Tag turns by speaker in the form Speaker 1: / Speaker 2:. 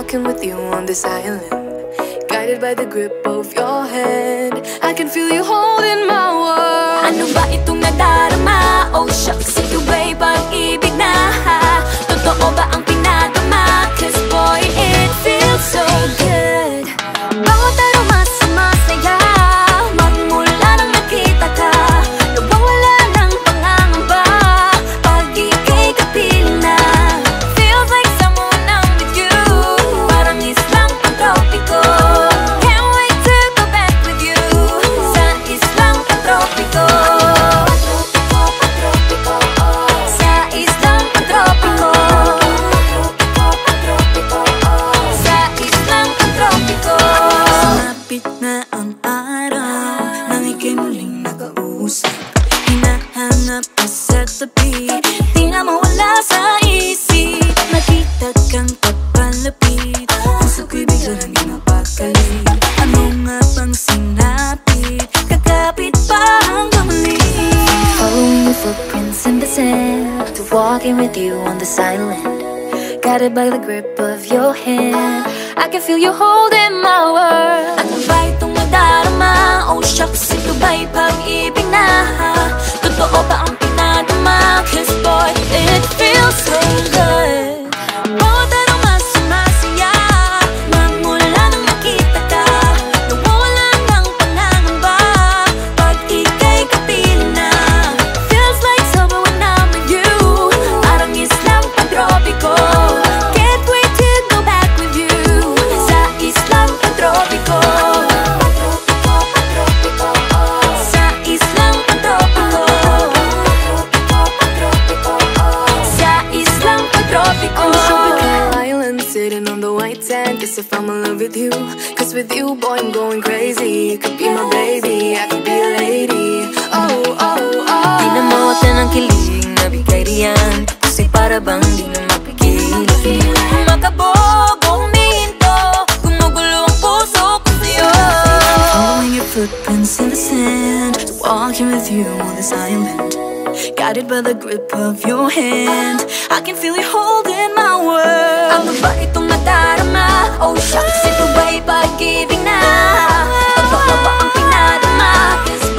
Speaker 1: walking with you on this island, guided by the grip of your hand. I can feel you holding my world.
Speaker 2: Ano ba itong nadarama? Oh shucks, ito ba'y pag-ibig na? Totoo ba ang pinagama? Cause boy, it feels so good. Bawat aroma sumasaya, magmula nang nakita ka. Nawawala ng pangangamba pag ika'y kapiling na. Feels like someone I'm with you, parang islang pantropiko. Can't wait to go back with you sa islang pantropiko. Sa islang pantropiko. Sa islang pantropiko. Sumapit na ang araw nang ika'y muling nakausap. Hinahanap ka sa tabi, di na mawala sa isip. Nakita kang papalapit, puso ko'y bigla nang napakalit. Ano nga bang sinapit? Kakapit pa hanggang muli.
Speaker 1: Following your footprints in the sand, to walking with you on this island, guided by the grip of your hand. I can feel you holding my world.
Speaker 2: Ano ba itong nadarama? Oh shucks, ito ba'y pag-ibig na? Totoo ba ang pinagama? Cause boy, it feels so good. Bawat aroma sumasaya, magmula nang nakita ka. Nawawala ng pangangamba pag ika'y kapiling na. Feels like summer when I'm with you, parang islang pantropiko. Can't wait to go back with you sa islang pantropiko. Sa islang pantropiko. Sa islang pantropiko.
Speaker 1: On a tropical island, sitting on the white sand. Guess if I'm in love with you, cause with you, boy, I'm going crazy. You could be my baby, I could be a lady. Oh, oh, oh.
Speaker 2: Di na mawata ng kilig na bigay riyan, kasi para bang di na mapigil. Makabog o huminto, gumugulo ang puso ko sa'yo.
Speaker 1: Following your footprints in the sand, walking with you on this island, guided by the grip of your hand. I can feel you holding my world.
Speaker 2: Ano ba itong nadarama? Oh shucks, ito ba'y pag-ibig na? Totoo ba ang pinadama? Cause